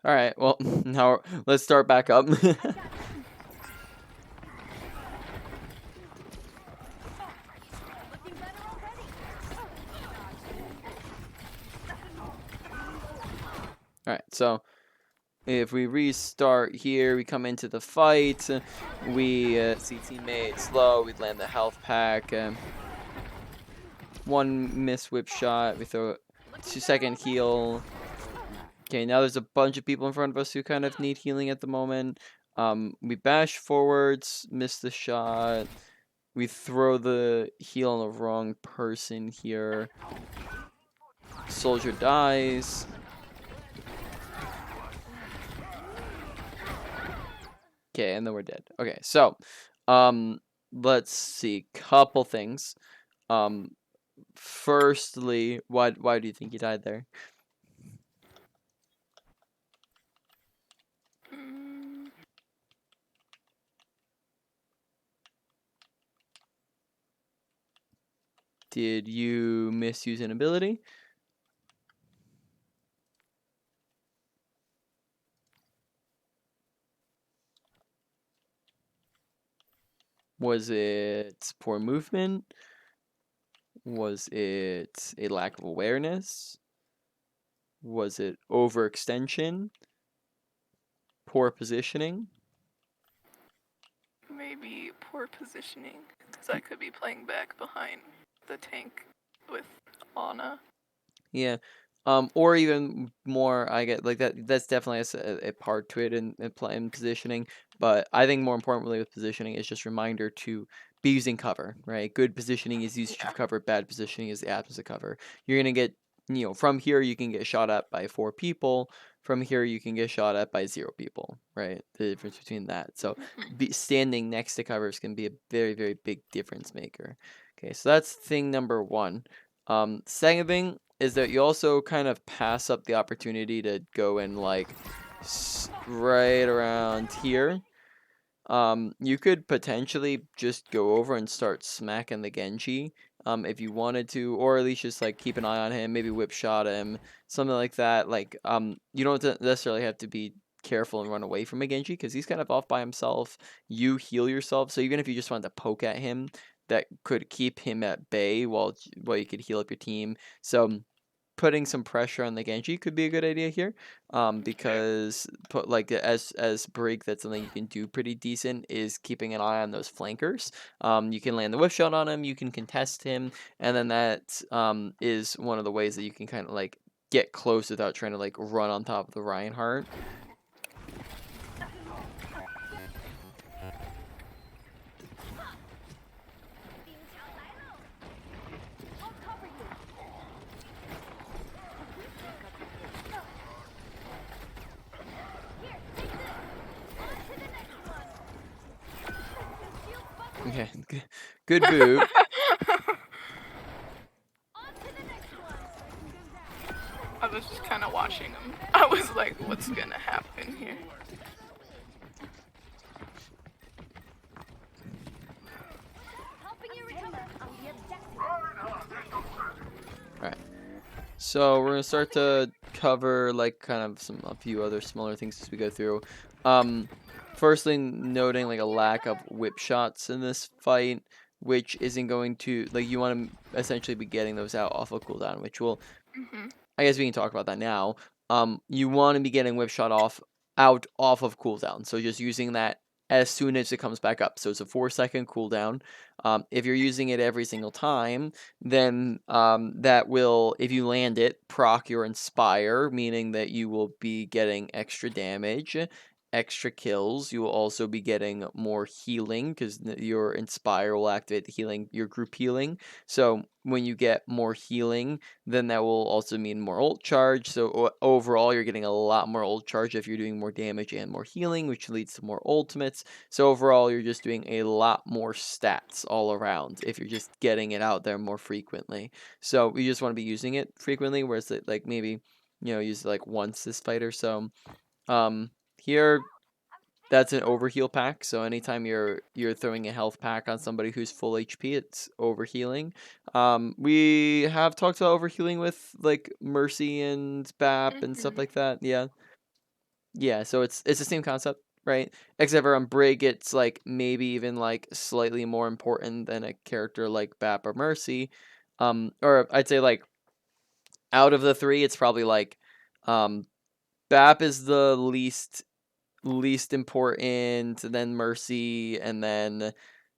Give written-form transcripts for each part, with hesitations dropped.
All right. Well, now let's start back up. All right. So if we restart here, we come into the fight. We see teammates slow. We land the health pack. One miss whip shot. We throw 2-second heal. Okay, now there's a bunch of people in front of us who kind of need healing at the moment. We bash forwards, miss the shot. We throw the heal on the wrong person here. Soldier dies. Okay, and then we're dead. Okay, so, let's see. Couple things. Firstly, why do you think you died there? Did you misuse an ability? Was it poor movement? Was it a lack of awareness? Was it overextension? Poor positioning? Maybe poor positioning, because I could be playing back behind the tank with Anna. Yeah. Or even more, I get like that. That's definitely a part to it in playing positioning. But I think more importantly with positioning is just reminder to be using cover, right? Good positioning is used of cover. Bad positioning is the absence of cover. You're gonna get, from here you can get shot at by 4 people. From here you can get shot at by 0 people, right? The difference between that. So standing next to covers can be a very, very big difference maker. Okay, so that's thing number 1. Second thing is that you also kind of pass up the opportunity to go in like right around here. You could potentially just go over and start smacking the Genji, if you wanted to, or at least just like keep an eye on him, maybe whip shot him, something like that. Like, you don't necessarily have to be careful and run away from a Genji because he's kind of off by himself. You heal yourself, so even if you just wanted to poke at him, that could keep him at bay while you could heal up your team. So putting some pressure on the Genji could be a good idea here, because as Brig, that's something you can do pretty decent, is keeping an eye on those flankers. You can land the whiff shot on him, you can contest him, and then that is one of the ways that you can kind of like get close without trying to like run on top of the Reinhardt. Okay, good boot. I was just kind of watching him. I was like, what's gonna happen here? Alright. So we're gonna start to cover like kind of a few other smaller things as we go through. Firstly, noting like a lack of whip shots in this fight, which isn't going to like, you want to essentially be getting those out off of cooldown, which will, I guess we can talk about that now. You want to be getting whip shot out off of cooldown, so just using that as soon as it comes back up. So it's a 4-second cooldown. If you're using it every single time, then that will, if you land it, proc your inspire, meaning that you will be getting extra damage, extra kills. You will also be getting more healing because your inspire will activate the healing, your group healing. So when you get more healing, then that will also mean more ult charge. So overall, you're getting a lot more ult charge if you're doing more damage and more healing, which leads to more ultimates. So overall, you're just doing a lot more stats all around if you're just getting it out there more frequently. So you just want to be using it frequently, whereas like maybe, use it like once this fight or so. Here, that's an overheal pack, so anytime you're throwing a health pack on somebody who's full HP, it's overhealing. We have talked about overhealing with like Mercy and BAP and stuff like that. Yeah. Yeah, so it's the same concept, right? Except for on Brig, it's like maybe even like slightly more important than a character like Bap or Mercy. Or I'd say like out of the three, it's probably like um Bap is the least important, then Mercy, and then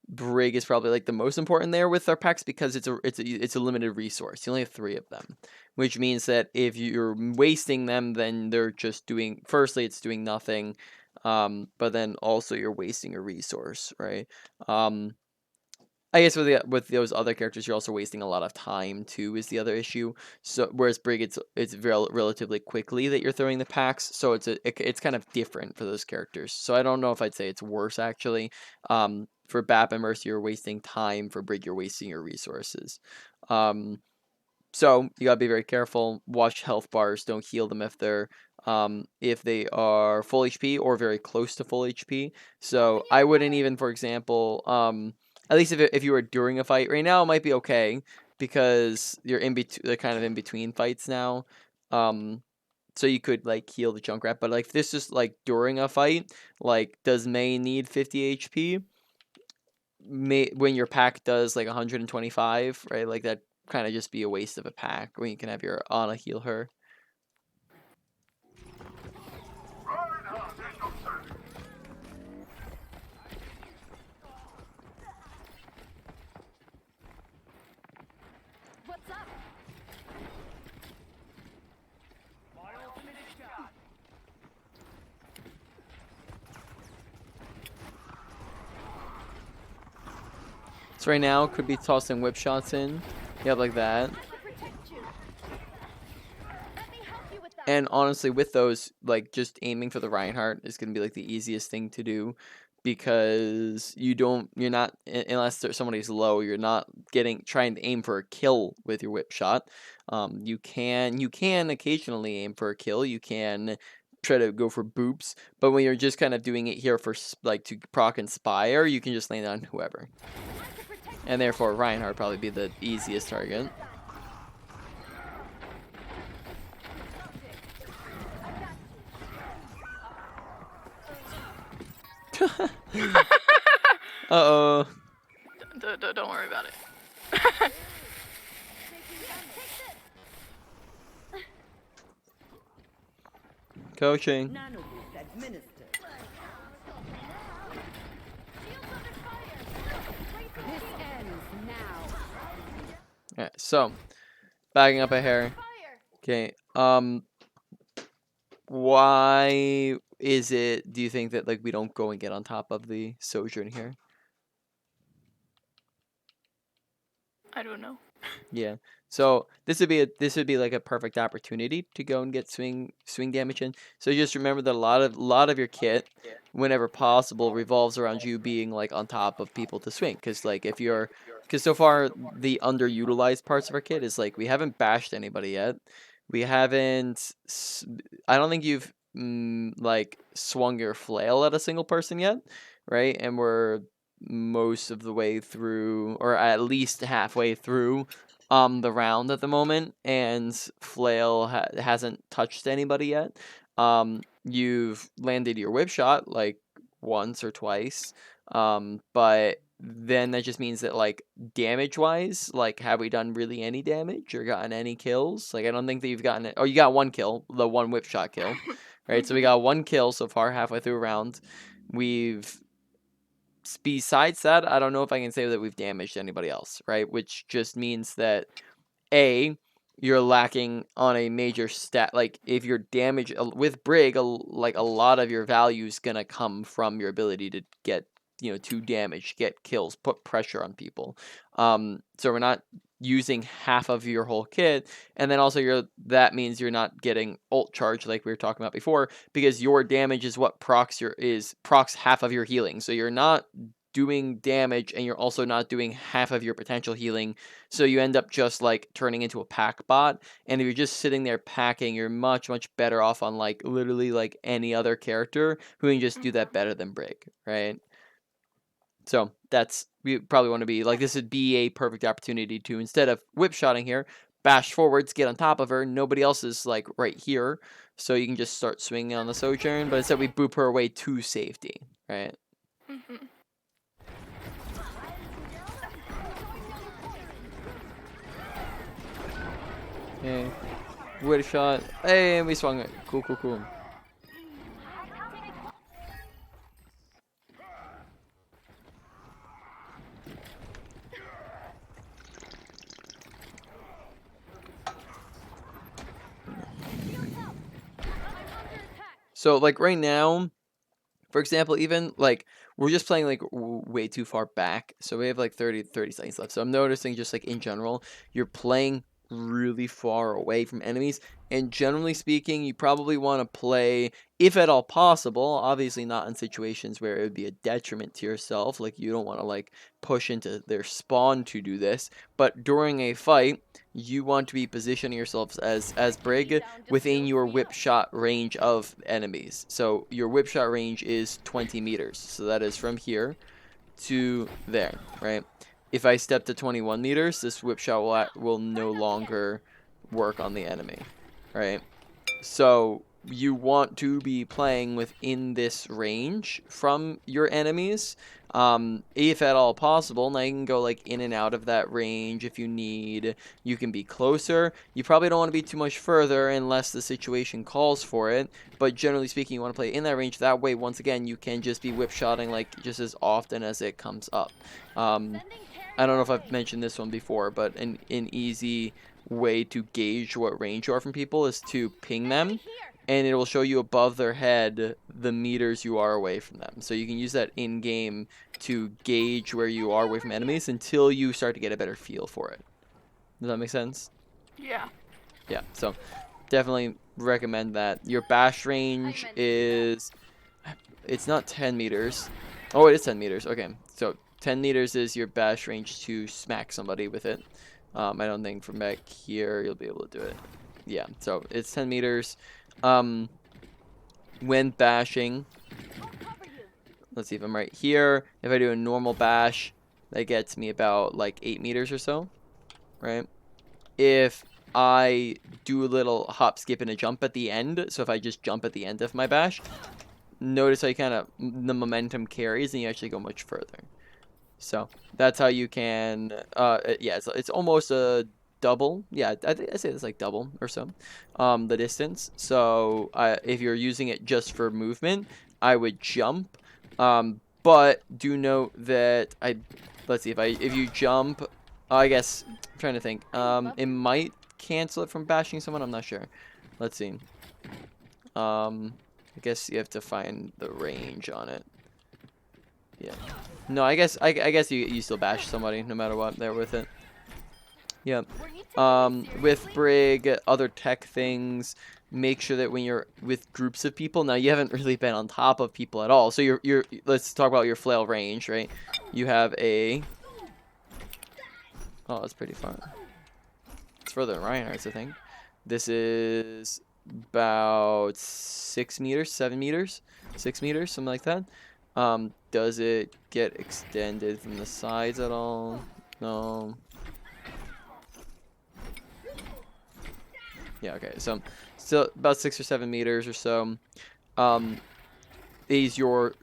Brig is probably like the most important there with our packs because it's a limited resource. You only have three of them, which means that if you're wasting them, then they're just doing. Firstly, it's doing nothing, but then also you're wasting a resource, right? Um, I guess with those other characters, you're also wasting a lot of time too. Is the other issue. So whereas Brig, it's relatively quickly that you're throwing the packs, so it's kind of different for those characters. So I don't know if I'd say it's worse actually. For Bap and Mercy, you're wasting time. For Brig, you're wasting your resources. Um, so you gotta be very careful. Watch health bars. Don't heal them if they are full HP or very close to full HP. So I wouldn't even, for example, at least if you were during a fight right now, it might be okay because you're in between, they're kind of in between fights now. Um, so you could like heal the Junkrat, but like this is like during a fight. Like, does May need 50 HP? When your pack does like 125, right? Like that kind of just be a waste of a pack when you can have your Ana heal her. What's up? So right now could be tossing whip shots in. Yeah, like that. I can protect you. Let me help you with that. And honestly, with those, like just aiming for the Reinhardt is gonna be like the easiest thing to do because you're not unless somebody's low, you're not trying to aim for a kill with your whip shot. You can occasionally aim for a kill. You can try to go for boops, but when you're just kind of doing it here for like to proc inspire, you can just land on whoever. And therefore, Reinhardt probably be the easiest target. Uh-oh. Don't worry about it. Coaching. This ends now. Alright, so backing up a hair. Okay. Why is it, do you think, that like we don't go and get on top of the Sojourn here? I don't know. Yeah. So this would be like a perfect opportunity to go and get swing damage in. So just remember that a lot of your kit, whenever possible, revolves around you being like on top of people to swing. Because so far the underutilized parts of our kit is like we haven't bashed anybody yet. We haven't. I don't think you've like swung your flail at a single person yet, right? And we're most of the way through, or at least halfway through the round at the moment, and flail hasn't touched anybody yet. You've landed your whip shot like once or twice, but then that just means that like damage wise, like have we done really any damage or gotten any kills? Like I don't think that you've gotten it. Oh, you got one kill, the one whip shot kill, right? So we got one kill so far halfway through a round. We've Besides that, I don't know if I can say that we've damaged anybody else, right? Which just means that A, you're lacking on a major stat. Like if you're damaged with Brig, like a lot of your value is gonna come from your ability to get to damage, get kills, put pressure on people. So we're not using half of your whole kit, and then also that means you're not getting ult charge like we were talking about before, because your damage is what procs half of your healing. So you're not doing damage, and you're also not doing half of your potential healing. So you end up just like turning into a pack bot. And if you're just sitting there packing, you're much, much better off on like literally like any other character who can just do that better than Brig, right? So we probably want to be like, this would be a perfect opportunity to, instead of whip shotting here, bash forwards, get on top of her. Nobody else is like right here, so you can just start swinging on the Sojourn. But instead, we boop her away to safety, right? Mhm. Okay, wait a shot. Hey, and we swung it. Cool, cool, cool. So like right now, for example, even like we're just playing like way too far back, so we have like 30 seconds left. So I'm noticing just like in general, you're playing really far away from enemies, and generally speaking, you probably want to play, if at all possible, obviously not in situations where it would be a detriment to yourself, like you don't want to like push into their spawn to do this, but during a fight, you want to be positioning yourselves as Brig within your whip shot range of enemies. So your whip shot range is 20 meters. So that is from here to there, right? If I step to 21 meters, this whip shot will no longer work on the enemy, right? So you want to be playing within this range from your enemies, if at all possible. Now you can go like in and out of that range if you need. You can be closer. You probably don't want to be too much further unless the situation calls for it. But generally speaking, you want to play in that range. That way, once again, you can just be whip shotting like just as often as it comes up. I don't know if I've mentioned this one before, but an easy way to gauge what range you are from people is to ping them, and it will show you above their head the meters you are away from them. So you can use that in game to gauge where you are away from enemies until you start to get a better feel for it. Does that make sense? Yeah. Yeah, so definitely recommend that. Your bash range is, it's not 10 meters. Oh, it is 10 meters. Okay, so 10 meters is your bash range to smack somebody with it. I don't think from back here you'll be able to do it. Yeah, so it's 10 meters. When bashing, let's see if I'm right here. If I do a normal bash, that gets me about like 8 meters or so, right? If I do a little hop, skip, and a jump at the end, so if I just jump at the end of my bash, notice how you kind of, the momentum carries and you actually go much further. So that's how you can, yeah, it's almost a double. Yeah, I say it's like double or so, the distance. So if you're using it just for movement, I would jump. But do note that let's see, if you jump, I guess, I'm trying to think. It might cancel it from bashing someone. I'm not sure. Let's see. I guess you have to find the range on it. Yeah. No, I guess you still bash somebody no matter what. They're with it. Yeah. With Brig, other tech things, make sure that when you're with groups of people, now you haven't really been on top of people at all. So you're let's talk about your flail range, right? You have a, oh, it's pretty far. It's further than Reinhardt's, I think. This is about 6 meters, 7 meters, 6 meters, something like that. Does it get extended from the sides at all? No. Yeah, okay. So still about 6 or 7 meters or so. Is your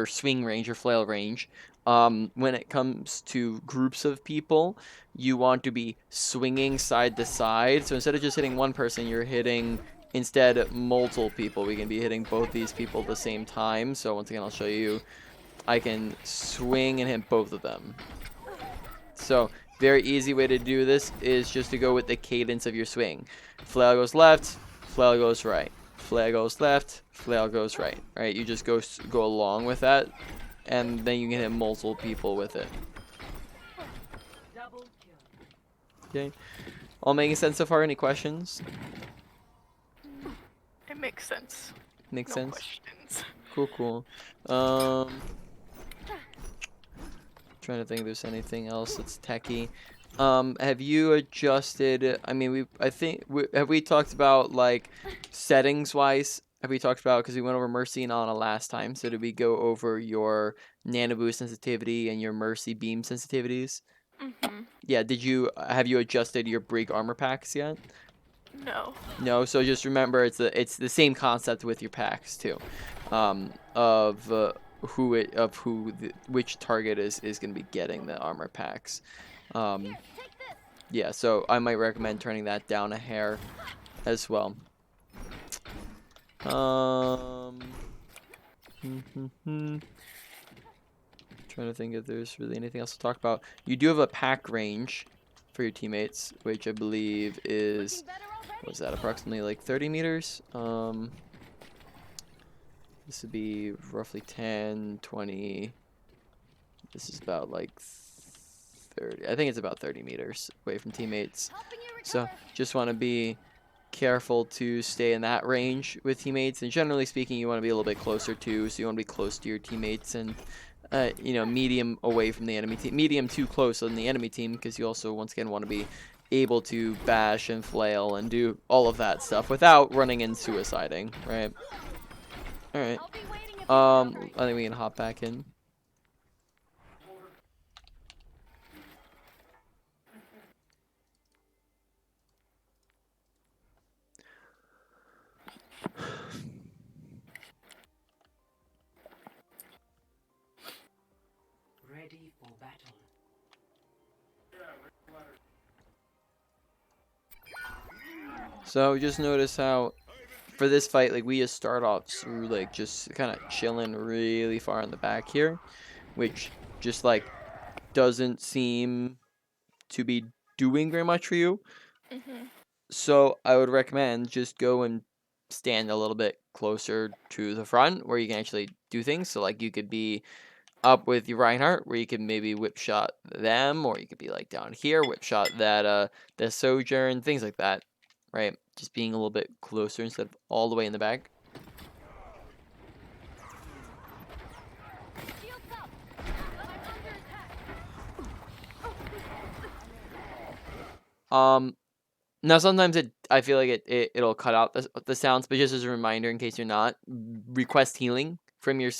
swing range or flail range. When it comes to groups of people, you want to be swinging side to side. So instead of just hitting one person, you're hitting instead multiple people. We can be hitting both these people at the same time. So once again, I'll show you. I can swing and hit both of them. So very easy way to do this is just to go with the cadence of your swing. Flail goes left, flail goes right. Flail goes left, flail goes right. Right? You just go along with that, and then you can hit multiple people with it. Okay. All making sense so far? Any questions? It makes sense. Makes No sense? questions. Cool. Trying to think if there's anything else that's techie. Have you adjusted? I mean, have we talked about like settings wise? Have we talked about, because we went over Mercy and Ana last time? So did we go over your nano boost sensitivity and your Mercy beam sensitivities? Mhm. Yeah, have you adjusted your Brig armor packs yet? No. No, so just remember it's the same concept with your packs too, of which target is going to be getting the armor packs. Here, take this. Yeah, so I might recommend turning that down a hair as well. Trying to think if there's really anything else to talk about. You do have a pack range for your teammates, which I believe is, Looking better already? was that approximately like 30 meters? This would be roughly 10, 20. This is about like 30. I think it's about 30 meters away from teammates. Helping you So recover. just want to be careful to stay in that range with teammates. And generally speaking, you want to be a little bit closer too. So you want to be close to your teammates and, you know, medium away from the enemy team. Medium too close on the enemy team because you also, once again, want to be able to bash and flail and do all of that stuff without running and suiciding, right? All right. I'll be waiting if you I think we can hop back in. Ready for battle. So just notice how for this fight, like we just start off through like just kind of chilling really far in the back here, which just like doesn't seem to be doing very much for you. Mhm. So I would recommend just go and stand a little bit closer to the front where you can actually do things. So like you could be up with your Reinhardt where you can maybe whip shot them, or you could be like down here, whip shot that the Sojourn, things like that. Right? Just being a little bit closer instead of all the way in the back. Shields up. I'm under attack. Now sometimes I feel like it'll cut out the sounds, but just as a reminder in case you're not, request healing from your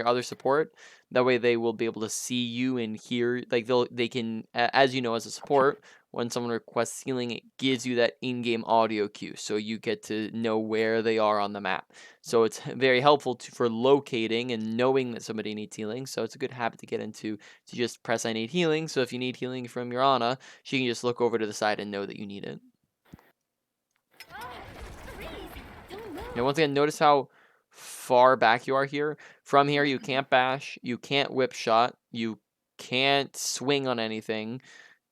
other support. That way they will be able to see you and hear, like they can, as you know, as a support, when someone requests healing, it gives you that in-game audio cue, so you get to know where they are on the map. So it's very helpful for locating and knowing that somebody needs healing. So it's a good habit to get into, to just press I need healing. So if you need healing from your Ana, she can just look over to the side and know that you need it. Freeze. Don't move. Now, once again, notice how far back you are here. From here, you can't bash, you can't whip shot, you can't swing on anything,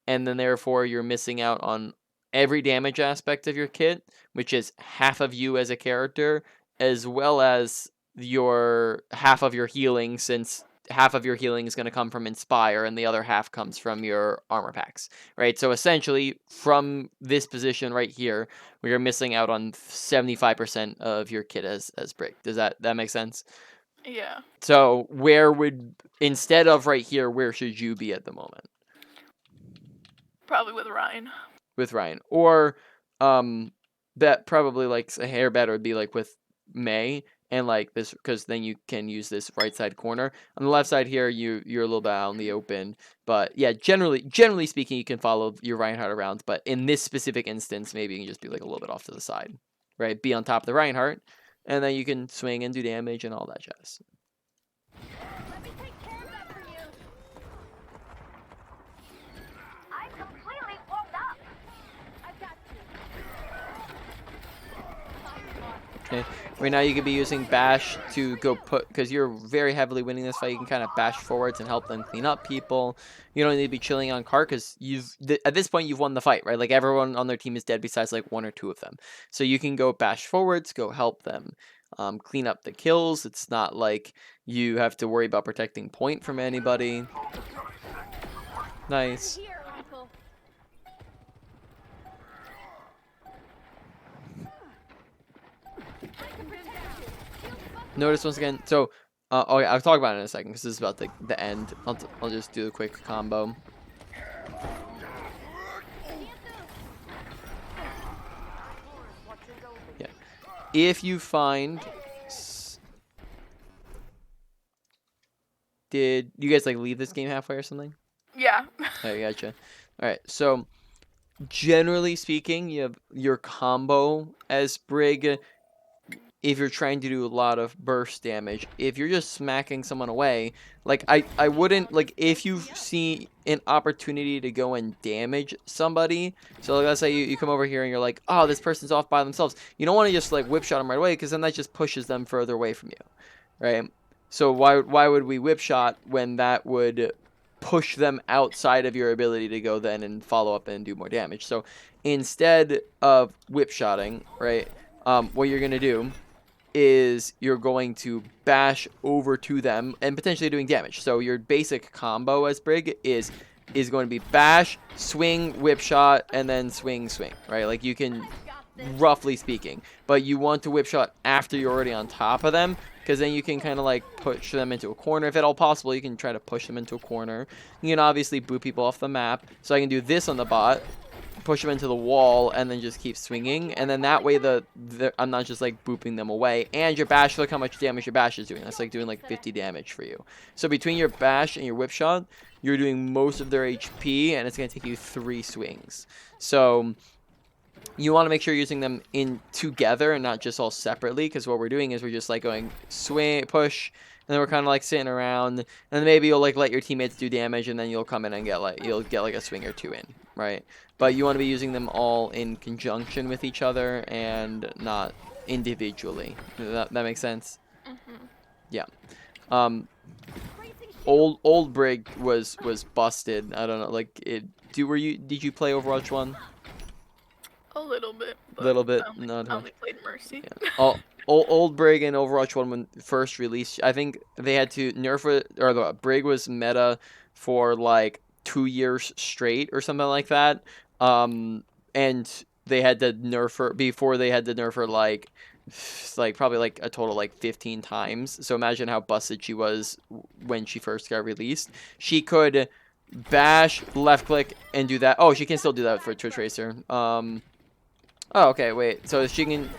and then therefore you're missing out on every damage aspect of your kit, which is half of you as a character, as well as your half of your healing, since half of your healing is going to come from Inspire and the other half comes from your armor packs, right? So essentially, from this position right here, we are missing out on 75% of your kit as Brig. Does that make sense? Yeah. So instead of right here, where should you be at the moment? Probably with Ryan. With Ryan, or that probably like a hair better would be like with May, and like this, because then you can use this right side corner. On the left side here, you're a little bit out in the open, but yeah, generally speaking, you can follow your Reinhardt around, but in this specific instance, maybe you can just be like a little bit off to the side, right? Be on top of the Reinhardt, and then you can swing and do damage and all that jazz. Let me take care of that for you. I'm completely warmed up. I've got you. Okay. Right now you could be using bash to go put, because you're very heavily winning this fight, you can kind of bash forwards and help them clean up people. You don't need to be chilling on cart because at this point you've won the fight, right? Like everyone on their team is dead besides like one or two of them. So you can go bash forwards, go help them clean up the kills. It's not like you have to worry about protecting point from anybody. Nice. Here, Uncle. Notice once again, so, oh yeah, I'll talk about it in a second, because this is about the end. I'll just do a quick combo. Yeah. If you find... Did you guys, like, leave this game halfway or something? Yeah. Yeah. I gotcha. All right, so generally speaking, you have your combo as Brig if you're trying to do a lot of burst damage. If you're just smacking someone away, like I wouldn't like if you see an opportunity to go and damage somebody. So like, let's say you come over here and you're like, oh, this person's off by themselves. You don't want to just like whip shot them right away because then that just pushes them further away from you, right? So why would we whip shot when that would push them outside of your ability to go then and follow up and do more damage? So instead of whip shotting, right, what you're gonna do is you're going to bash over to them and potentially doing damage. So your basic combo as Brig is going to be bash, swing, whip shot, and then swing, right? Like you can, roughly speaking, but you want to whip shot after you're already on top of them because then you can kind of like push them into a corner. If at all possible, you can try to push them into a corner. You can obviously boot people off the map. So I can do this on the bot, push them into the wall, and then just keep swinging. And then that way I'm not just like booping them away. And your bash, look how much damage your bash is doing. That's like doing like 50 damage for you. So between your bash and your whip shot, you're doing most of their HP, and it's going to take you 3 swings. So you want to make sure you're using them in together and not just all separately, because what we're doing is we're just like going swing, push, and then we're kind of like sitting around, and then maybe you'll like let your teammates do damage, and then you'll come in and you'll get like a swing or 2 in, right? But you want to be using them all in conjunction with each other and not individually. That makes sense? Mm-hmm. Yeah. Old Brig was busted. I don't know, like did you play Overwatch 1? A little bit. But Little bit, I not much. only played Mercy. Yeah. Old Brig and Overwatch 1 when first released, I think they had to nerf it, or the Brig was meta for like 2 years straight or something like that. And they had to nerf her before they had to nerf her like probably like a total like 15 times. So imagine how busted she was when she first got released. She could bash, left click, and do that. Oh, she can still do that for Tracer. Oh, okay, wait. So she can...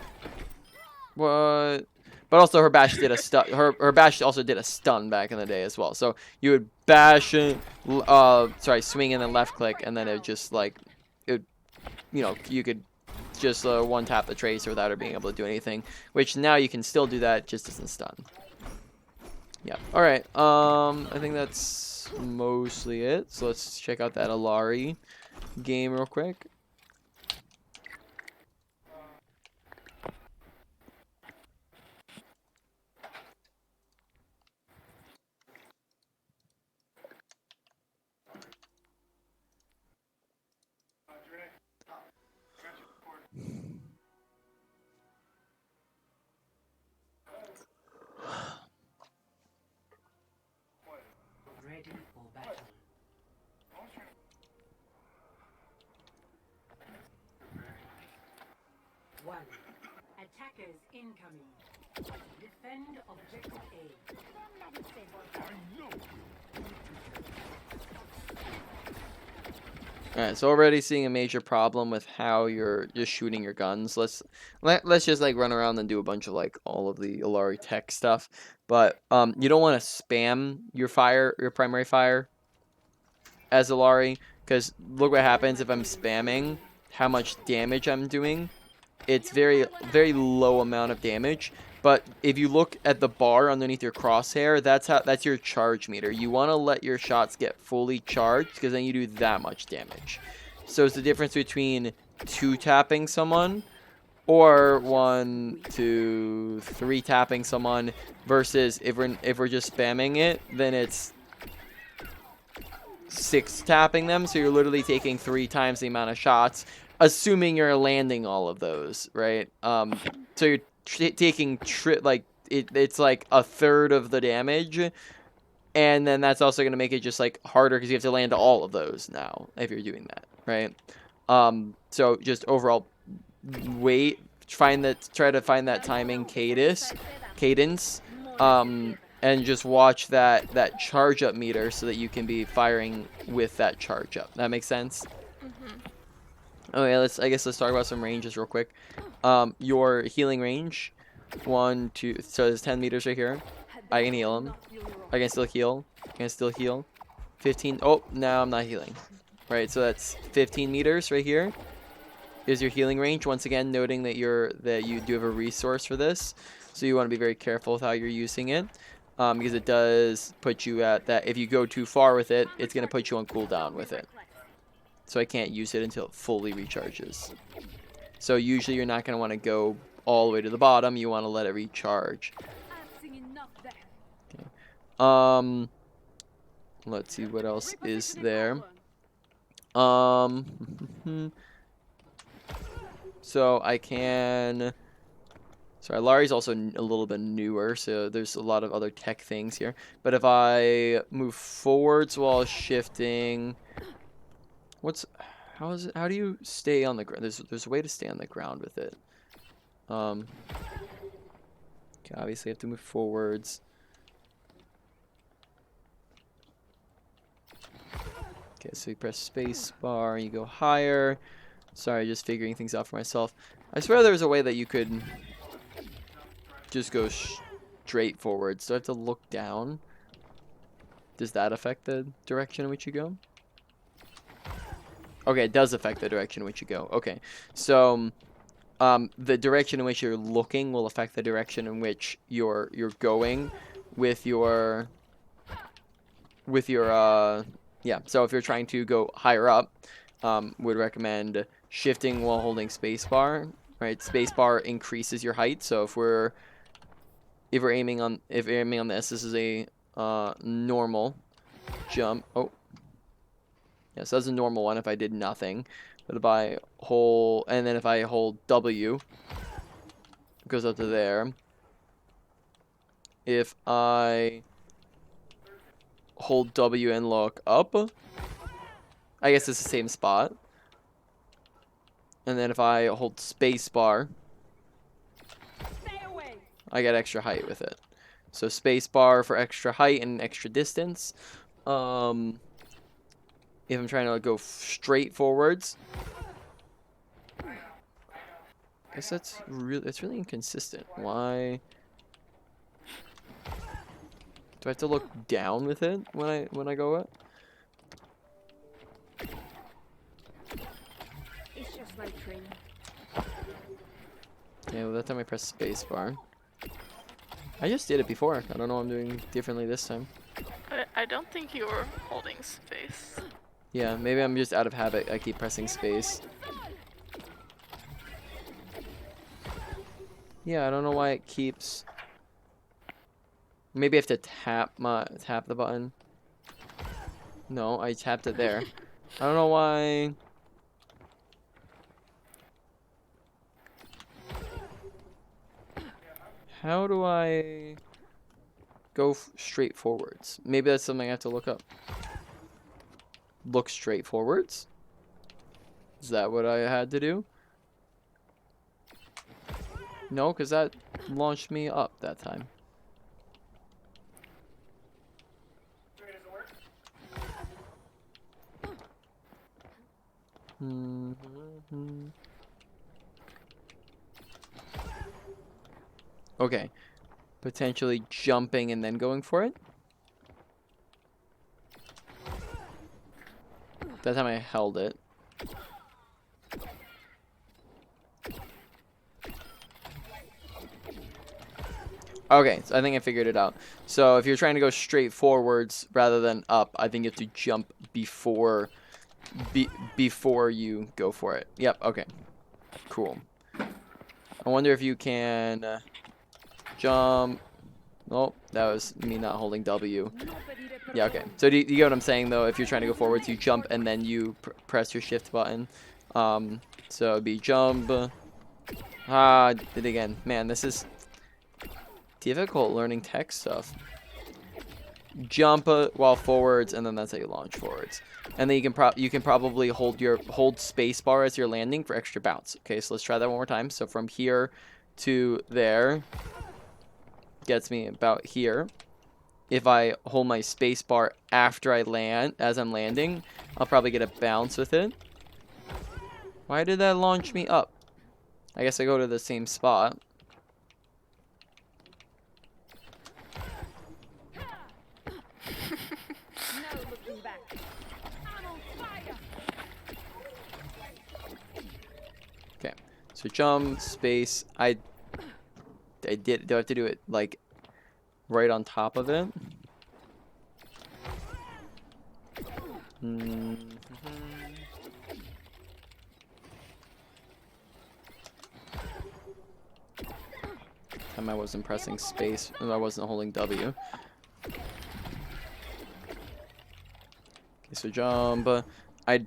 What? But also her bash did a stun. Her bash also did a stun back in the day as well. So you would bash, swing and then left click, and then it just like, you could just one tap the tracer without her being able to do anything. Which now you can still do that, just doesn't stun. Yeah. All right. I think that's mostly it. So let's check out that Illari game real quick. Ready for battle. One. Attackers incoming. Defend objective A. Alright, so already seeing a major problem with how you're just shooting your guns. Let's just like run around and do a bunch of like all of the Illari tech stuff. But you don't want to spam your primary fire as Illari, because look what happens if I'm spamming how much damage I'm doing. It's very low amount of damage. But if you look at the bar underneath your crosshair, that's your charge meter. You want to let your shots get fully charged, because then you do that much damage. So it's the difference between 2 tapping someone or 1, 2, 3 tapping someone versus if we're just spamming it, then it's 6 tapping them. So you're literally taking 3 times the amount of shots, assuming you're landing all of those, right? So you're taking it's like a third of the damage, and then that's also going to make it just like harder because you have to land all of those now if you're doing that, right? So just overall try to find that timing cadence, and just watch that charge up meter so that you can be firing with that charge up. That makes sense? Okay, let's talk about some ranges real quick. Your healing range, 1, 2, so there's 10 meters right here. I can heal him. I can still heal. 15. Oh, now I'm not healing. Right, so that's 15 meters right here is your healing range. Once again, noting that you do have a resource for this, so you want to be very careful with how you're using it, because it does put you at that. If you go too far with it, it's gonna put you on cooldown with it. So I can't use it until it fully recharges. So usually you're not gonna want to go all the way to the bottom. You want to let it recharge. Okay. Let's see what else is there. So I can. Sorry, Illari's also a little bit newer, so there's a lot of other tech things here. But if I move forwards while shifting, how do you stay on the ground? There's a way to stay on the ground with it. Okay, obviously I have to move forwards. Okay, so you press space bar and you go higher. Sorry, just figuring things out for myself. I swear there was a way that you could just go straight forwards. Do I have to look down? Does that affect the direction in which you go? Okay, it does affect the direction in which you go. Okay, so the direction in which you're looking will affect the direction in which you're going with your yeah. So if you're trying to go higher up, would recommend shifting while holding spacebar. Right, spacebar increases your height. So if you're aiming on this is a normal jump. Oh, yes, that's a normal one if I did nothing. But if I hold, and then if I hold W, it goes up to there. If I hold W and look up, I guess it's the same spot. And then if I hold space bar, I get extra height with it. So space bar for extra height and extra distance. If I'm trying to go straight forwards, I guess it's really inconsistent. Why do I have to look down with it when I go up? It's just like training. Okay, well that time I press space bar. I just did it before. I don't know what I'm doing differently this time. I don't think you were holding space. Yeah, maybe I'm just out of habit. I keep pressing space. Yeah, I don't know why it keeps. Maybe I have to tap the button. No, I tapped it there. I don't know why. How do I go straight forwards? Maybe that's something I have to look up. Look straight forwards? Is that what I had to do? No, because that launched me up that time. Okay. Potentially jumping and then going for it. That time I held it. Okay, so I think I figured it out. So if you're trying to go straight forwards rather than up, I think you have to jump before you go for it. Yep, okay. Cool. I wonder if you can jump. Oh, that was me not holding W. Yeah, okay. So do you get what I'm saying, though? If you're trying to go forwards, you jump and then you press your shift button. So it'd be jump. Did it again. Man, this is difficult learning tech stuff. Jump while forwards, and then that's how you launch forwards. And then you can probably hold space bar as you're landing for extra bounce. Okay, so let's try that one more time. So from here to there gets me about here. If I hold my space bar after I land, as I'm landing, I'll probably get a bounce with it. Why did that launch me up? I guess I go to the same spot. No looking back. So jump, space. I did. Do I have to do it like right on top of it? Time I wasn't pressing space, and I wasn't holding W. Okay, so jump. I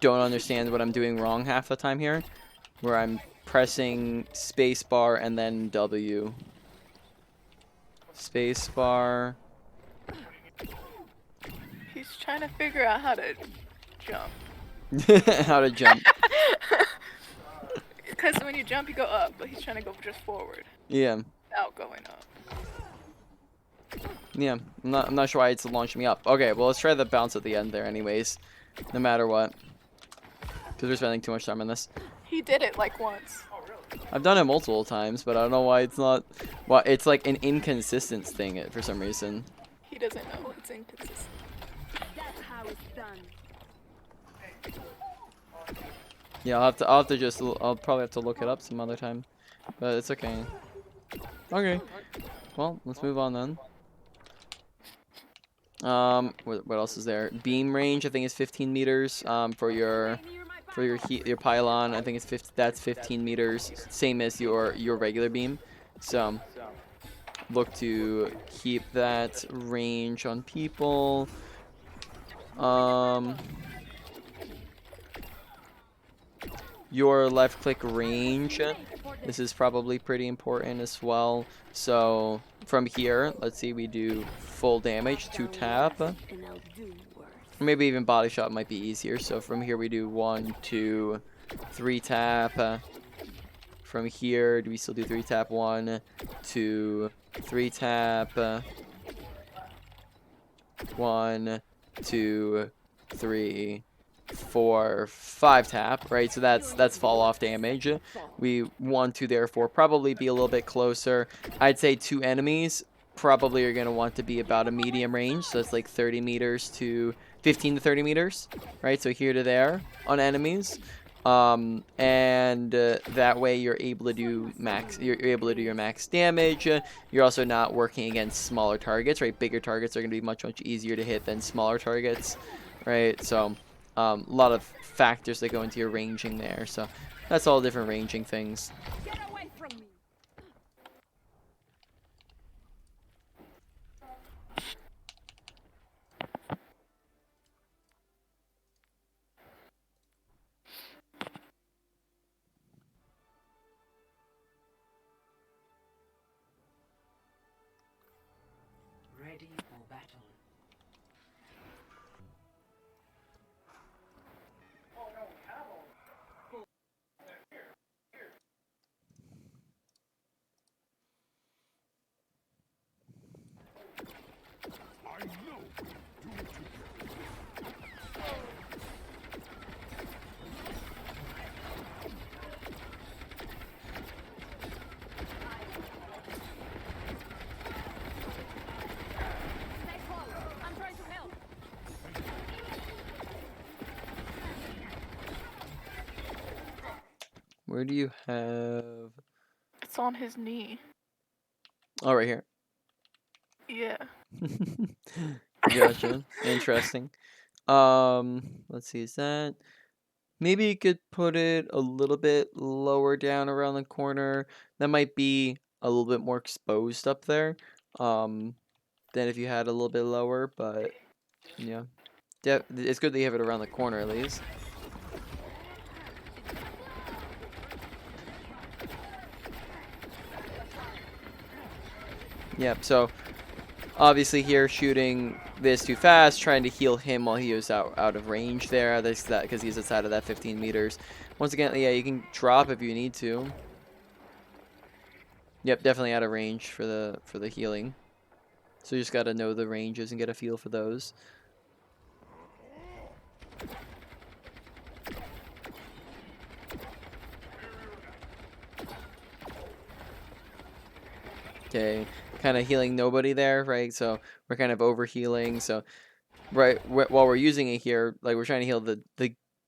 don't understand what I'm doing wrong half the time here, where I'm pressing space bar and then W. Space bar. He's trying to figure out how to jump. How to jump. Because when you jump, you go up, but he's trying to go just forward Yeah. without going up. Yeah. I'm not sure why it's launching me up. Okay, well, let's try the bounce at the end there anyways. No matter what. Because we're spending too much time on this. He did it like once. I've done it multiple times, but I don't know why it's not... Well, it's like an inconsistent thing for some reason. He doesn't know it's inconsistent. That's how it's done. Yeah, I'll probably have to look it up some other time. But it's okay. Okay. Well, let's move on then. What else is there? Beam range, I think is 15 meters. For your pylon, I think it's that's 15 meters, same as your regular beam. So look to keep that range on people. Your left click range, this is probably pretty important as well. So from here, let's see, we do full damage, 2 tap. Or maybe even body shot might be easier. So from here we do 1, 2, 3 tap. From here, do we still do 3 tap? 1, 2, 3 tap. 1, 2, 3, 4, 5 tap, right? So that's fall off damage. We want to therefore probably be a little bit closer. I'd say 2 enemies probably are going to want to be about a medium range, so it's like 30 meters to 15 to 30 meters, right? So here to there on enemies. That way you're able to do your max damage. You're also not working against smaller targets, right? Bigger targets are going to be much easier to hit than smaller targets, right? So a lot of factors that go into your ranging there. So that's all different ranging things. Get away from me. Ready for battle. Stay forward. I'm trying to help. Where do you have... It's on his knee. Oh, right here. Yeah. Gotcha. Interesting. Let's see, is that... Maybe you could put it a little bit lower down around the corner. That might be a little bit more exposed up there. Than if you had a little bit lower, but yeah. It's good that you have it around the corner at least. Yep, so obviously here shooting this too fast, trying to heal him while he was out of range there. Because he's outside of that 15 meters. Once again, yeah, you can drop if you need to. Yep, definitely out of range for the healing. So you just gotta know the ranges and get a feel for those. Okay, kind of healing nobody there, right? So we're kind of over healing. So right while we're using it here, like we're trying to heal the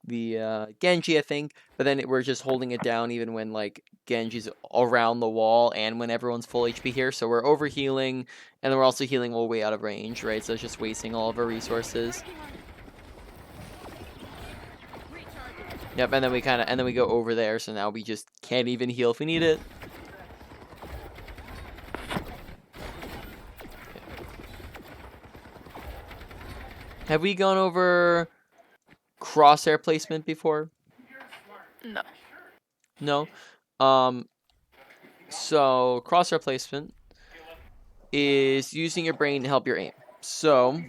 Genji, I think. But then we're just holding it down even when like Genji's around the wall and when everyone's full HP here. So we're over healing, and then we're also healing while way out of range, right? So it's just wasting all of our resources. Yep, and then we go over there. So now we just can't even heal if we need it. Have we gone over crosshair placement before? No. No. So crosshair placement is using your brain to help your aim. So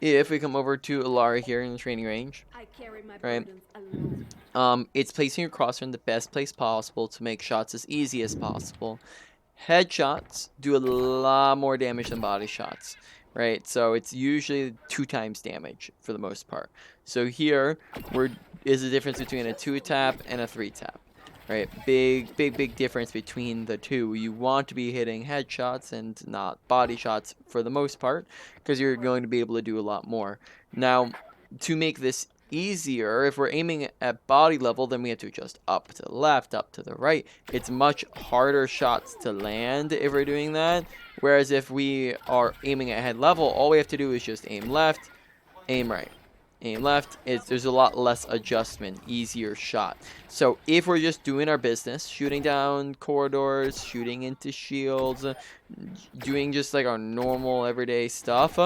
if we come over to Illari here in the training range, I carry my right? burdens alone. It's placing your crosshair in the best place possible to make shots as easy as possible. Headshots do a lot more damage than body shots, right? So it's usually 2 times damage for the most part. So here is the difference between a 2-tap and a 3-tap, right? Big difference between the two. You want to be hitting headshots and not body shots for the most part, because you're going to be able to do a lot more. Now, to make this easier, if we're aiming at body level, then we have to adjust up to the left, up to the right. It's much harder shots to land if we're doing that. Whereas if we are aiming at head level, all we have to do is just aim left, aim right, aim left. There's a lot less adjustment, easier shot. So if we're just doing our business, shooting down corridors, shooting into shields, doing just like our normal everyday stuff,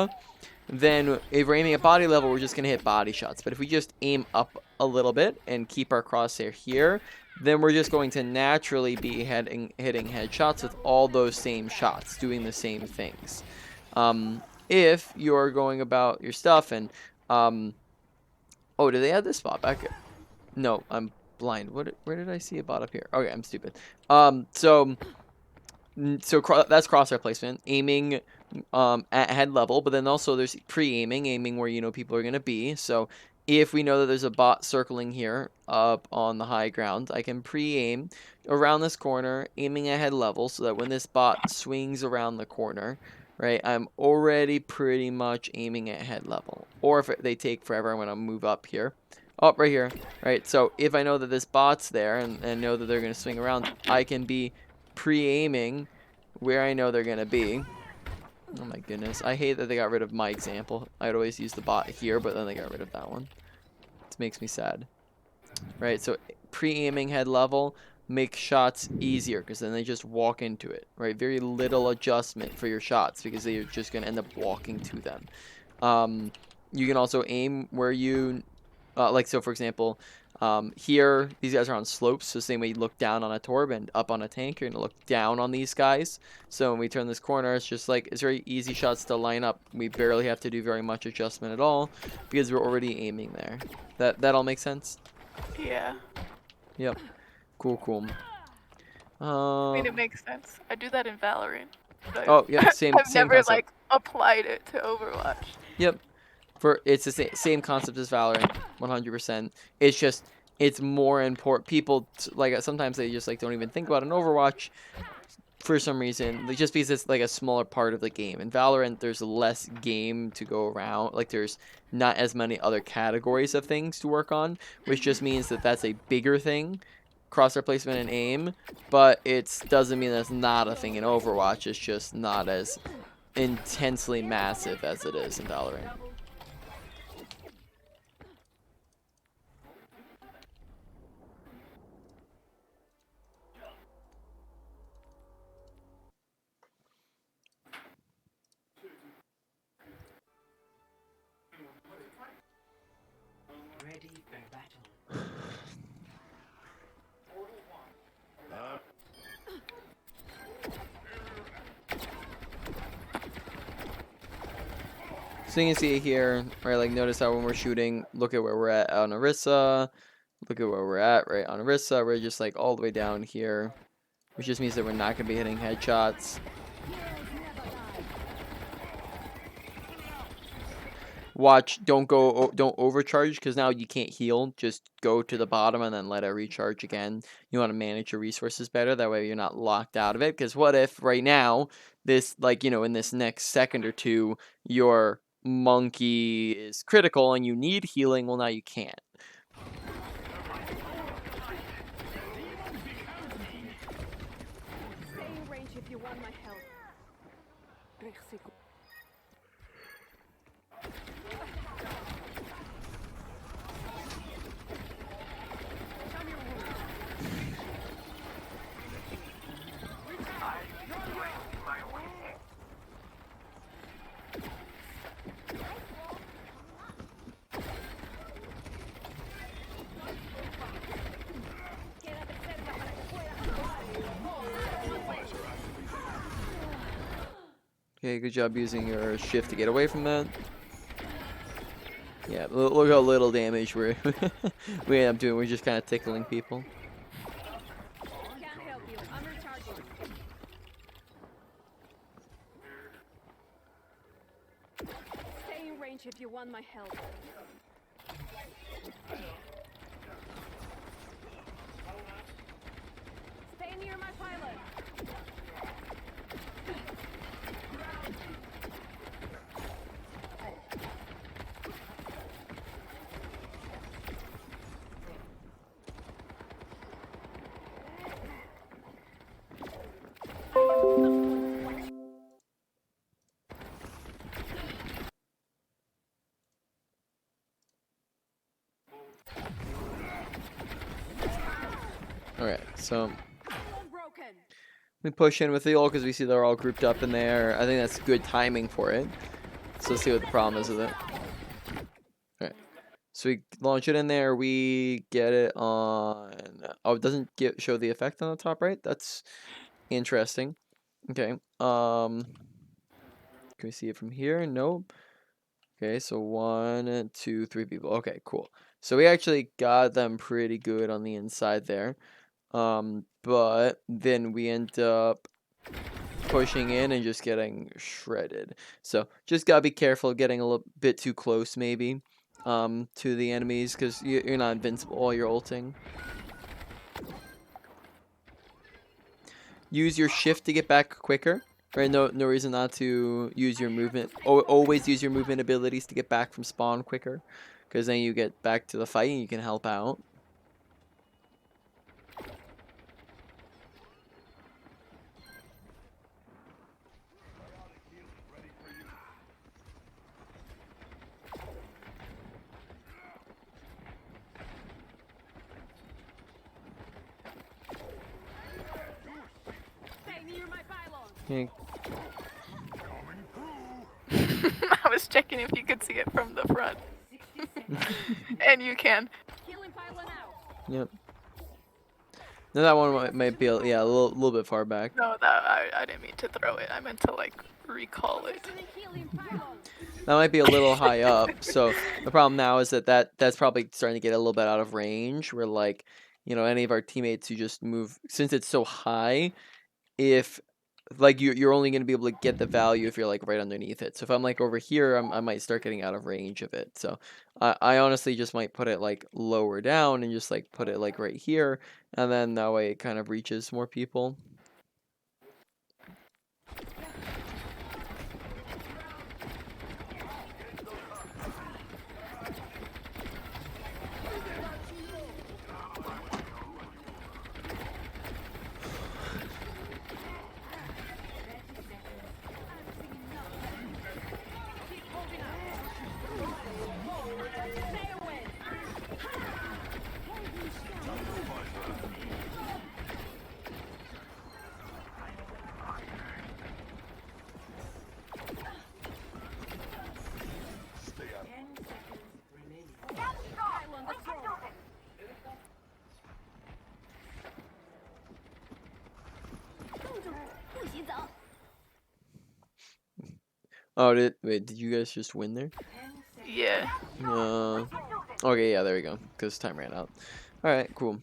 then if we're aiming at body level, we're just going to hit body shots. But if we just aim up a little bit and keep our crosshair here, then we're just going to naturally be hitting headshots with all those same shots, doing the same things. If you're going about your stuff and... oh, do they add this spot back here? No, I'm blind. Where did I see a bot up here? Okay, I'm stupid. So that's crosshair placement, aiming at head level, but then also there's aiming where you know people are going to be. So if we know that there's a bot circling here up on the high ground, I can pre-aim around this corner, aiming at head level, so that when this bot swings around the corner, right, I'm already pretty much aiming at head level. Or if they take forever, I'm going to move up here. Oh, right here, right? So if I know that this bot's there and know that they're going to swing around, I can be pre-aiming where I know they're going to be. Oh my goodness. I hate that they got rid of my example. I'd always use the bot here, but then they got rid of that one. It makes me sad. Right, so pre-aiming head level makes shots easier because then they just walk into it. Right, very little adjustment for your shots because they're just going to end up walking to them. You can also aim where you... like, so for example... here, these guys are on slopes, so same way you look down on a torb and up on a tank, you're gonna look down on these guys. So when we turn this corner, it's just like, it's very easy shots to line up. We barely have to do very much adjustment at all, because we're already aiming there. That all makes sense? Yeah. Yep. Cool. I mean, it makes sense. I do that in Valorant. But Oh, yeah, same I've never, concept. like, applied it to Overwatch. Yep. It's the same concept as Valorant, 100%. It's just, it's more important. People, like, sometimes they just, like, don't even think about an Overwatch for some reason. Like, just because it's, like, a smaller part of the game. In Valorant, there's less game to go around. Like, there's not as many other categories of things to work on, which just means that that's a bigger thing. Crosshair placement and aim. But it doesn't mean that's not a thing in Overwatch. It's just not as intensely massive as it is in Valorant. Ready for battle. So you can see here, right, like notice how when we're shooting, look at where we're at on Orisa, look at where we're at, right, on Orisa, we're just like all the way down here, which just means that we're not going to be hitting headshots. Watch, don't overcharge, because now you can't heal. Just go to the bottom and then let it recharge again. You want to manage your resources better, that way you're not locked out of it, because what if right now, this, like, you know, in this next second or two, your monkey is critical and you need healing, well, now you can't. Stay in range if you want my help. Okay, good job using your shift to get away from that. Yeah, look how little damage we end up doing. We're just kind of tickling people. Can't help you. I'm recharging. Stay in range if you want my help. Stay near my pilot. Alright, so Broken. we push in with the ult because we see they're all grouped up in there. I think that's good timing for it. So let's see what the problem is with it. Alright. So we launch it in there, we get it on... Oh, it doesn't show the effect on the top right? That's interesting. Okay. Can we see it from here? Nope. Okay, so 1, 2, 3 people. Okay, cool. So we actually got them pretty good on the inside there. But then we end up pushing in and just getting shredded. So just gotta be careful getting a little bit too close maybe to the enemies because you're not invincible while you're ulting. Use your shift to get back quicker. Right? No reason not to use your movement. Always use your movement abilities to get back from spawn quicker, because then you get back to the fight and you can help out. Stay near my pylon. Okay. I was checking if you could see it from the front. And you can. Healing pylon out. Yep. No, that one might be a little bit far back. No, that I didn't mean to throw it. I meant to like recall it. Healing pylon. That might be a little high up. So the problem now is that's probably starting to get a little bit out of range. Where like, any of our teammates who just move, since it's so high, if like you're only going to be able to get the value if you're like right underneath it. So if I'm like over here, I might start getting out of range of it. So I honestly just might put it like lower down and just like put it like right here, and then that way it kind of reaches more people. Oh, did you guys just win there? Yeah. Okay, yeah, there we go. Because time ran out. All right, cool.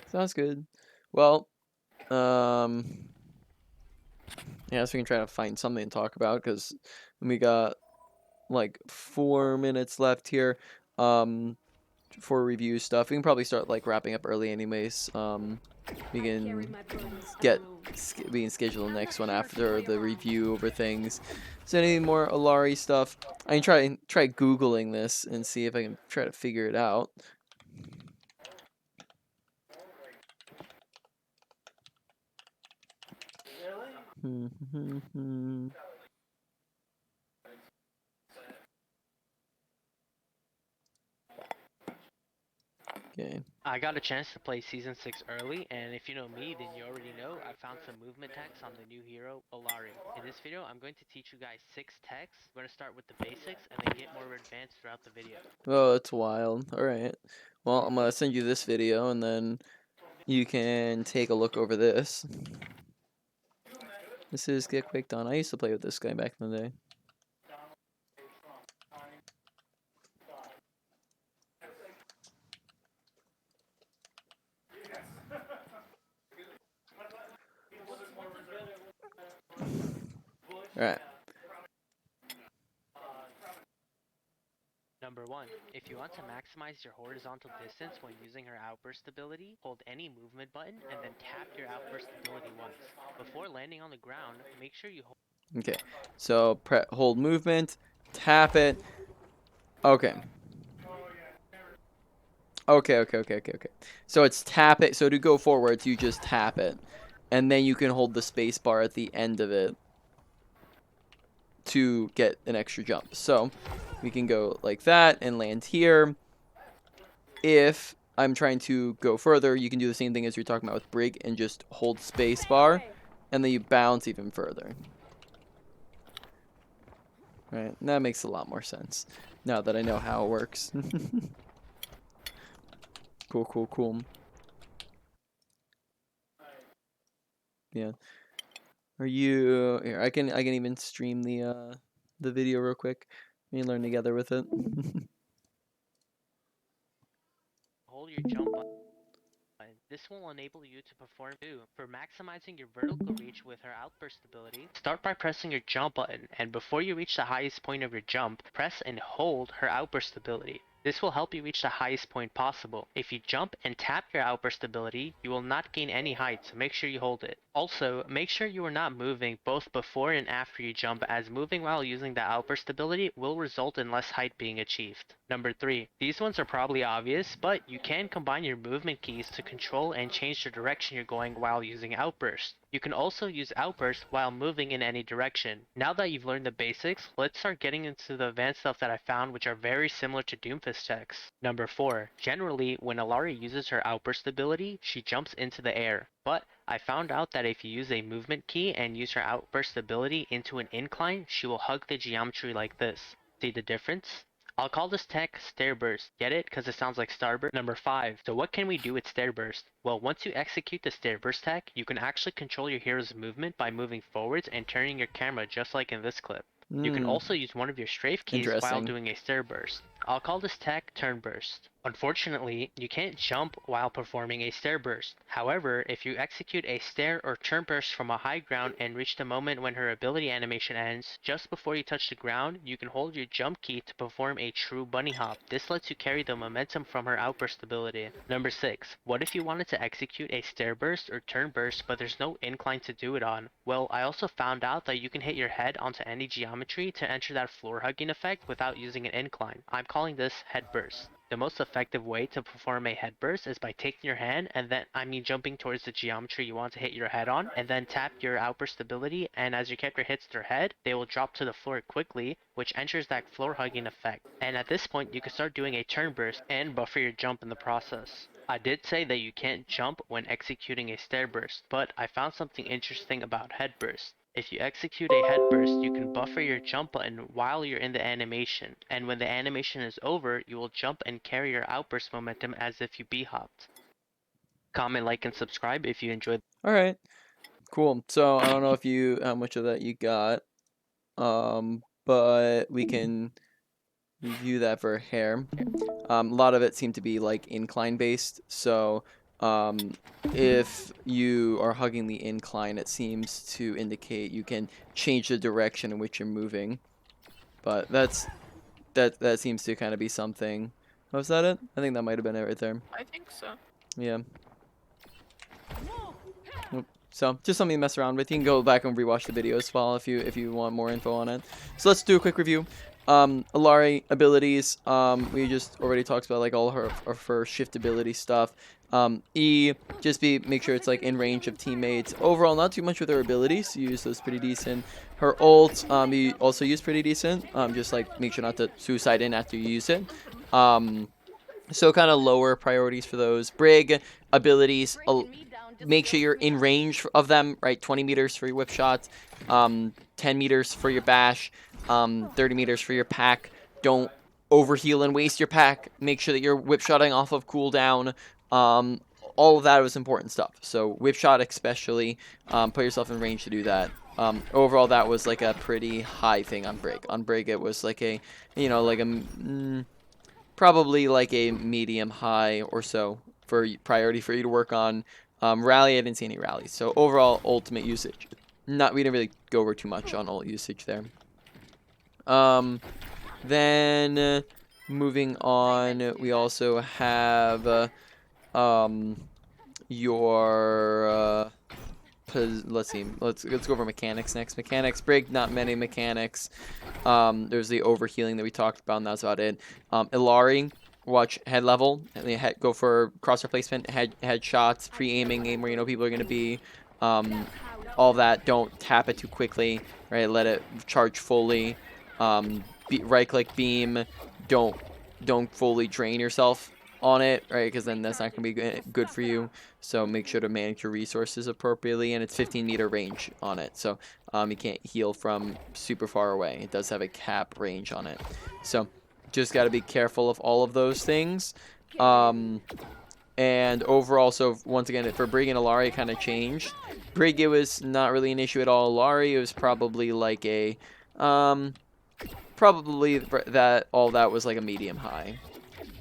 Sounds good. Well, yeah, so we can try to find something to talk about because we got like 4 minutes left here. For review stuff, we can probably start like wrapping up early, anyways. we Carry can my burdens get alone. we can schedule the next one after the review over things. Is there any more Illari stuff? I can try googling this and see if I can try to figure it out. Okay. I got a chance to play Season 6 early, and if you know me, then you already know I found some movement techs on the new hero, Illari. In this video, I'm going to teach you guys 6 techs. We're going to start with the basics, and then get more advanced throughout the video. Oh, it's wild. Alright. Well, I'm gonna send you this video, and then you can take a look over this. This is Get Quick Done. I used to play with this guy back in the day. Alright. Number 1. If you want to maximize your horizontal distance when using her outburst ability, hold any movement button and then tap your outburst ability once. Before landing on the ground, make sure you hold. Okay. So, hold movement, tap it. Okay. Okay. So it's tap it. So to go forwards, you just tap it. And then you can hold the space bar at the end of it to get an extra jump. So we can go like that and land here. If I'm trying to go further, you can do the same thing as you're talking about with Brig and just hold space bar. And then you bounce even further. Right, that makes a lot more sense now that I know how it works. Cool. Yeah. Are you here? I can even stream the video real quick. We can learn together with it. Hold your jump button. This will enable you to perform too. For maximizing your vertical reach with her outburst ability, start by pressing your jump button, and before you reach the highest point of your jump, press and hold her outburst ability. This will help you reach the highest point possible. If you jump and tap your outburst ability, you will not gain any height, so make sure you hold it. Also, make sure you are not moving both before and after you jump, as moving while using the outburst ability will result in less height being achieved. Number 3. These ones are probably obvious, but you can combine your movement keys to control and change the direction you're going while using outburst. You can also use outburst while moving in any direction. Now that you've learned the basics, let's start getting into the advanced stuff that I found, which are very similar to Doomfist techs. Number 4. Generally, when Illari uses her outburst ability, she jumps into the air. But I found out that if you use a movement key and use her outburst ability into an incline, she will hug the geometry like this. See the difference? I'll call this tech Stair Burst. Get it? Because it sounds like Starburst. Number 5. So what can we do with Stair Burst? Well, once you execute the Stair Burst tech, you can actually control your hero's movement by moving forwards and turning your camera just like in this clip. You can also use one of your strafe keys while Interesting. doing a Stair Burst. I'll call this tech Turn Burst. Unfortunately, you can't jump while performing a Stair Burst. However, if you execute a Stair or Turn Burst from a high ground and reach the moment when her ability animation ends, just before you touch the ground, you can hold your jump key to perform a true bunny hop. This lets you carry the momentum from her outburst ability. Number 6. What if you wanted to execute a Stair Burst or Turn Burst but there's no incline to do it on? Well, I also found out that you can hit your head onto any geometry to enter that floor hugging effect without using an incline. I'm calling this Head Burst. The most effective way to perform a head burst is by taking your hand and then, jumping towards the geometry you want to hit your head on, and then tap your outburst ability, and as your character hits their head, they will drop to the floor quickly, which enters that floor hugging effect. And at this point, you can start doing a turn burst and buffer your jump in the process. I did say that you can't jump when executing a stair burst, but I found something interesting about head burst. If you execute a head burst, you can buffer your jump button while you're in the animation, and when the animation is over, you will jump and carry your outburst momentum as if you b-hopped. Comment, like, and subscribe if you enjoyed. Alright. Cool. So I don't know if you how much of that you got. But we can review that for hair. A lot of it seemed to be like incline based. So if you are hugging the incline, it seems to indicate you can change the direction in which you're moving. But that seems to kind of be something. Was that it? I think that might have been it right there. I think so. Yeah. So just something to mess around with. You can go back and rewatch the video as well if you want more info on it. So let's do a quick review. Illari abilities. We just already talked about like all her shift ability stuff. E, just make sure it's like in range of teammates. Overall, not too much with her abilities. You use those pretty decent. Her ult, you also use pretty decent. Just like make sure not to suicide in after you use it. So kind of lower priorities for those. Brig abilities, make sure you're in range of them, right? 20 meters for your whip shots, 10 meters for your bash, 30 meters for your pack. Don't overheal and waste your pack. Make sure that you're whip shotting off of cooldown. All of that was important stuff. So whip shot especially, put yourself in range to do that. Overall, that was like a pretty high thing on Brig. On Brig, it was like a, like a... probably like a medium high or so for priority for you to work on. Rally, I didn't see any rallies. So overall, ultimate usage. We didn't really go over too much on ult usage there. Then moving on, we also have your let's see. Let's go over mechanics next. Mechanics, Brig, not many mechanics. There's the overhealing that we talked about, and that's about it. Illari, watch head level. Go for cross replacement, head shots, pre-aiming, aim where you know people are going to be. All that. Don't tap it too quickly. Right, let it charge fully. Right-click beam. Don't fully drain yourself on it, right? Because then that's not going to be good for you. So make sure to manage your resources appropriately, and it's 15-meter range on it. So you can't heal from super far away. It does have a cap range on it. So just got to be careful of all of those things. And overall, so once again, for Brig and Illari, it kind of changed. Brig, it was not really an issue at all. Illari, it was probably like a... probably that all that was like a medium high.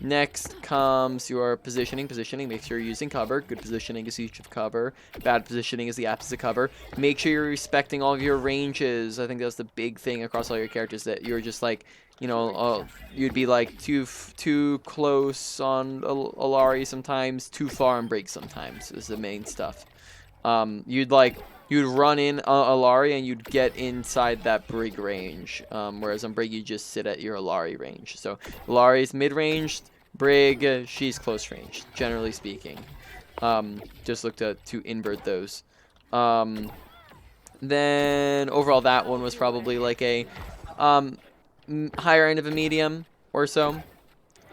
Next comes your positioning. Positioning, make sure you're using cover. Good positioning is use of cover. Bad positioning is the absence of cover. Make sure you're respecting all of your ranges. I think that's the big thing across all your characters, that you're just like, you'd be like too close on Illari sometimes, too far on Brig sometimes is the main stuff. You'd run in Illari and you'd get inside that Brig range, whereas on Brig you just sit at your Illari range. So Illari's mid-ranged, Brig, she's close range, generally speaking. Just look to invert those. Then overall that one was probably like a higher end of a medium or so.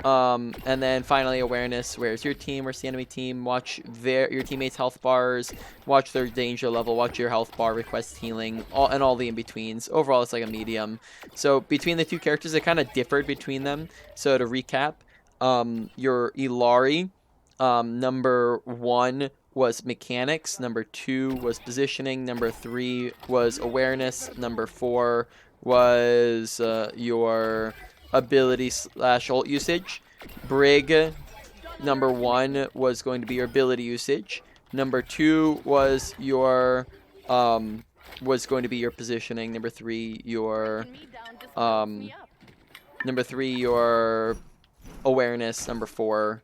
And then finally awareness. Where's your team? Where's the enemy team? Watch your teammates' health bars. Watch their danger level. Watch your health bar. Request healing. All the in-betweens. Overall, it's like a medium. So between the two characters, it kind of differed between them. So to recap, your Illari, number 1 was mechanics. Number 2 was positioning. Number 3 was awareness. Number 4 was your ability / ult usage. Brig, number 1 was going to be your ability usage. Number 2 was your going to be your positioning. Number 3 your awareness. Number 4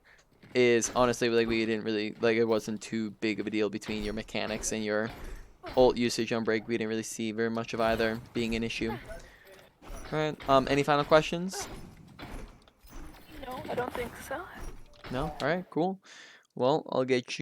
is honestly like we didn't really like, it wasn't too big of a deal between your mechanics and your ult usage on Brig. We didn't really see very much of either being an issue. Alright, any final questions? No, I don't think so. No? Alright, cool. Well, I'll get you